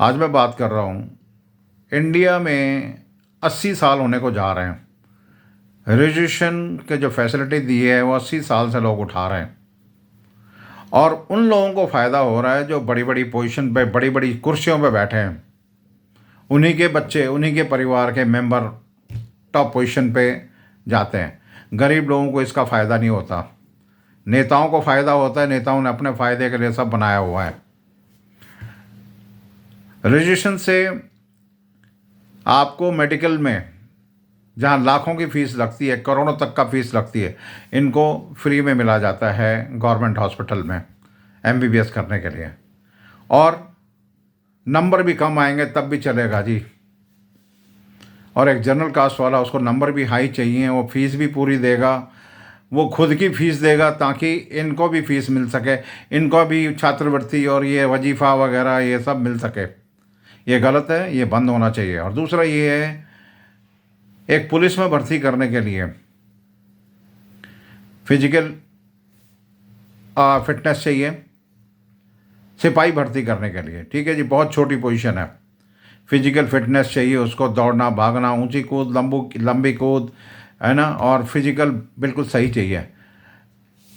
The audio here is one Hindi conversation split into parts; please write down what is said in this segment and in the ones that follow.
आज मैं बात कर रहा हूँ, इंडिया में 80 साल होने को जा रहे हैं। रजिस्ट्रेशन के जो फैसिलिटी दी है वो 80 साल से लोग उठा रहे हैं और उन लोगों को फ़ायदा हो रहा है जो बड़ी बड़ी पोजीशन पे, बड़ी बड़ी कुर्सियों पे बैठे हैं। उन्हीं के बच्चे, उन्हीं के परिवार के मेंबर टॉप पोजीशन पे जाते हैं। गरीब लोगों को इसका फ़ायदा नहीं होता। नेताओं को फ़ायदा होता है, नेताओं ने अपने फ़ायदे के लिए सब बनाया हुआ है। रजिस्ट्रेशन से आपको मेडिकल में जहाँ लाखों की फ़ीस लगती है, करोड़ों तक का फ़ीस लगती है, इनको फ्री में मिला जाता है गवर्नमेंट हॉस्पिटल में एमबीबीएस करने के लिए। और नंबर भी कम आएंगे तब भी चलेगा जी। और एक जनरल कास्ट वाला, उसको नंबर भी हाई चाहिए, वो फ़ीस भी पूरी देगा, वो खुद की फ़ीस देगा ताकि इनको भी फ़ीस मिल सके, इनको भी छात्रवृत्ति और ये वजीफ़ा वगैरह ये सब मिल सके। ये गलत है, ये बंद होना चाहिए। और दूसरा ये है, एक पुलिस में भर्ती करने के लिए फिजिकल फिटनेस चाहिए, सिपाही भर्ती करने के लिए, ठीक है जी, बहुत छोटी पोजीशन है। फिजिकल फिटनेस चाहिए उसको, दौड़ना, भागना, ऊंची कूद, लंबी कूद, है ना, और फिजिकल बिल्कुल सही चाहिए।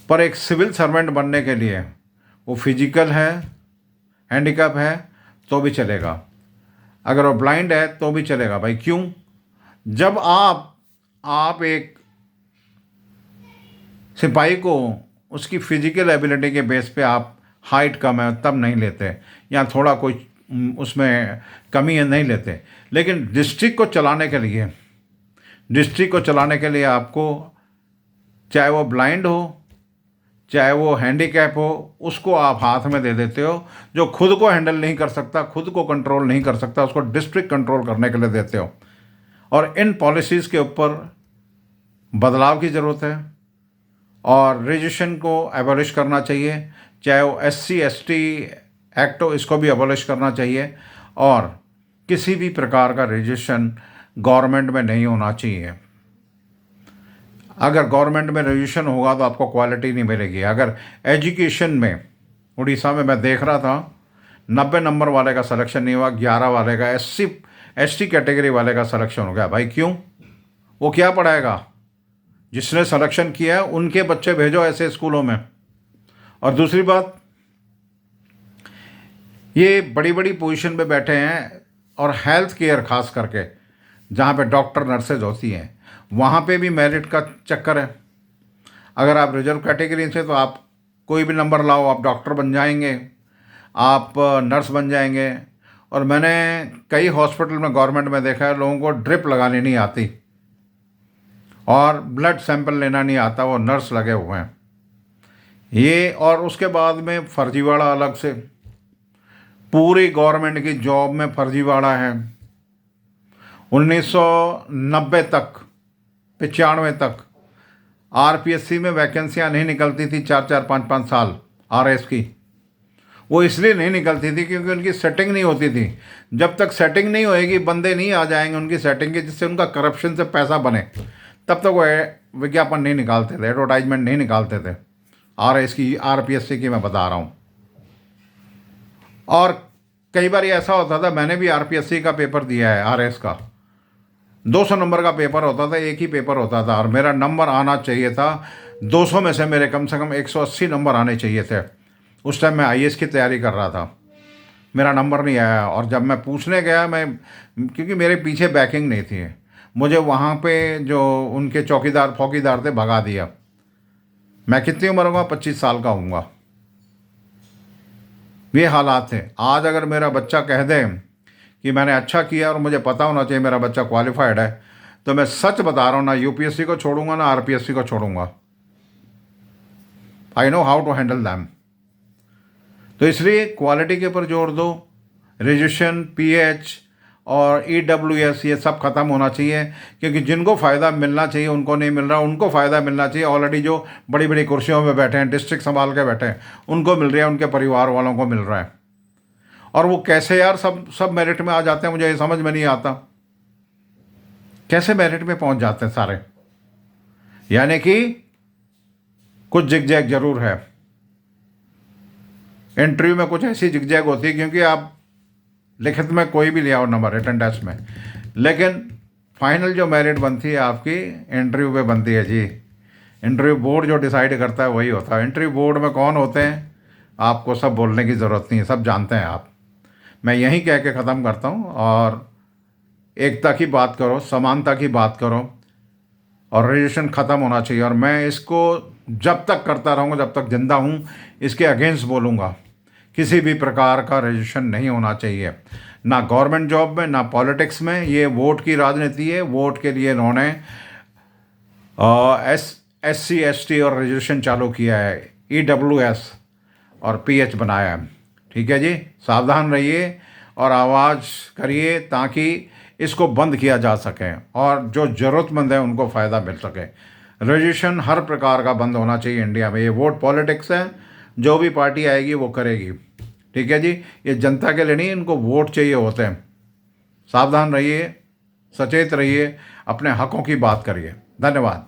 पर एक सिविल सर्वेंट बनने के लिए वो फिजिकल है, हैंडीकैप है तो भी चलेगा, अगर वो ब्लाइंड है तो भी चलेगा। भाई क्यों? जब आप एक सिपाही को उसकी फिजिकल एबिलिटी के बेस पे आप हाइट कम है तब नहीं लेते, या थोड़ा कोई उसमें कमी है नहीं लेते। लेकिन डिस्ट्रिक्ट को चलाने के लिए आपको, चाहे वो ब्लाइंड हो चाहे वो हैंडीकैप हो, उसको आप हाथ में दे देते हो। जो खुद को हैंडल नहीं कर सकता, खुद को कंट्रोल नहीं कर सकता, उसको डिस्ट्रिक्ट कंट्रोल करने के लिए देते हो। और इन पॉलिसीज़ के ऊपर बदलाव की ज़रूरत है और रजिस्ट्रेशन को एबॉलिश करना चाहिए। चाहे वो SC/ST एक्ट हो, इसको भी एबॉलिश करना चाहिए। और किसी भी प्रकार का रजिस्ट्रेशन गवर्नमेंट में नहीं होना चाहिए। अगर गवर्नमेंट में रजिस्ट्रेशन होगा तो आपको क्वालिटी नहीं मिलेगी। अगर एजुकेशन में, उड़ीसा में मैं देख रहा था, 90 नंबर वाले का सिलेक्शन नहीं हुआ, 11 वाले का, SC/ST कैटेगरी वाले का सिलेक्शन हो गया। भाई क्यों? वो क्या पढ़ाएगा? जिसने सिलेक्शन किया है उनके बच्चे भेजो ऐसे स्कूलों में। और दूसरी बात, ये बड़ी बड़ी पोजीशन पे बैठे हैं और हेल्थ केयर खास करके जहाँ पे डॉक्टर नर्सेज होती हैं, वहाँ पे भी मेरिट का चक्कर है। अगर आप रिजर्व कैटेगरी से, तो आप कोई भी नंबर लाओ, आप डॉक्टर बन जाएंगे, आप नर्स बन जाएंगे। और मैंने कई हॉस्पिटल में, गवर्नमेंट में देखा है, लोगों को ड्रिप लगानी नहीं आती और ब्लड सैंपल लेना नहीं आता, वो नर्स लगे हुए हैं ये। और उसके बाद में फर्जीवाड़ा अलग से, पूरी गवर्नमेंट की जॉब में फर्जीवाड़ा है। 1990 तक, 95 तक RPSC में वैकेंसियां नहीं निकलती थी 4-4, 5-5 साल RS की। वो इसलिए नहीं निकलती थी क्योंकि उनकी सेटिंग नहीं होती थी। जब तक सेटिंग नहीं होएगी, बंदे नहीं आ जाएंगे उनकी सेटिंग के, जिससे उनका करप्शन से पैसा बने, तब तक वो विज्ञापन नहीं निकालते थे, एडवर्टाइजमेंट नहीं निकालते थे। RPSC की मैं बता रहा हूँ। और कई बार ऐसा होता था, मैंने भी RPSC का पेपर दिया है, RS का 200 नंबर का पेपर होता था, एक ही पेपर होता था, और मेरा नंबर आना चाहिए था 200 में से मेरे कम से कम 180 नंबर आने चाहिए थे। उस टाइम मैं IAS की तैयारी कर रहा था, मेरा नंबर नहीं आया। और जब मैं पूछने गया, क्योंकि मेरे पीछे बैकिंग नहीं थी, मुझे वहाँ पे जो उनके फौकीदार थे, भगा दिया। मैं कितनी उम्र होगा? 25 साल का हूँगा। ये हालात थे। आज अगर मेरा बच्चा कह दे कि मैंने अच्छा किया और मुझे पता होना चाहिए मेरा बच्चा क्वालिफाइड है, तो मैं सच बता रहा हूँ, ना UPSC को छोड़ूंगा ना RPSC को छोड़ूंगा। I know how to handle them. तो इसलिए क्वालिटी के ऊपर जोर दो। रजिस्ट्रेशन, PH और EWS ये सब खत्म होना चाहिए, क्योंकि जिनको फ़ायदा मिलना चाहिए उनको नहीं मिल रहा, उनको फ़ायदा मिलना चाहिए ऑलरेडी जो बड़ी बड़ी कुर्सियों में बैठे हैं, डिस्ट्रिक्ट संभाल के बैठे हैं, उनको मिल रहा है, उनके परिवार वालों को मिल रहा है। और वो कैसे यार सब मेरिट में आ जाते हैं, मुझे ये समझ में नहीं आता, कैसे मेरिट में पहुंच जाते हैं सारे। यानी कि कुछ जिगजैग जरूर है इंटरव्यू में, कुछ ऐसी जिगजैग होती है, क्योंकि आप लिखित में कोई भी ले आओ नंबर रिटन टेस्ट में, लेकिन फाइनल जो मेरिट बनती है आपकी इंटरव्यू पे बनती है जी। इंटरव्यू बोर्ड जो डिसाइड करता है वही होता है। इंटरव्यू बोर्ड में कौन होते हैं आपको सब बोलने की ज़रूरत नहीं है, सब जानते हैं आप। मैं यहीं कह के ख़त्म करता हूँ, और एकता की बात करो, समानता की बात करो, और रिजर्वेशन ख़त्म होना चाहिए। और मैं इसको जब तक करता रहूँगा, जब तक जिंदा हूँ, इसके अगेंस्ट बोलूँगा। किसी भी प्रकार का रिजर्वेशन नहीं होना चाहिए, ना गवर्नमेंट जॉब में, ना पॉलिटिक्स में। ये वोट की राजनीति है। वोट के लिए इन्होंने SC ST और रिजर्वेशन चालू किया है, EWS और PH बनाया है। ठीक है जी, सावधान रहिए और आवाज़ करिए ताकि इसको बंद किया जा सके और जो ज़रूरतमंद है उनको फ़ायदा मिल सके। रिजर्वेशन हर प्रकार का बंद होना चाहिए इंडिया में। ये वोट पॉलिटिक्स है, जो भी पार्टी आएगी वो करेगी। ठीक है जी, ये जनता के लिए नहीं, इनको वोट चाहिए होते हैं। सावधान रहिए, सचेत रहिए, अपने हकों की बात करिए। धन्यवाद।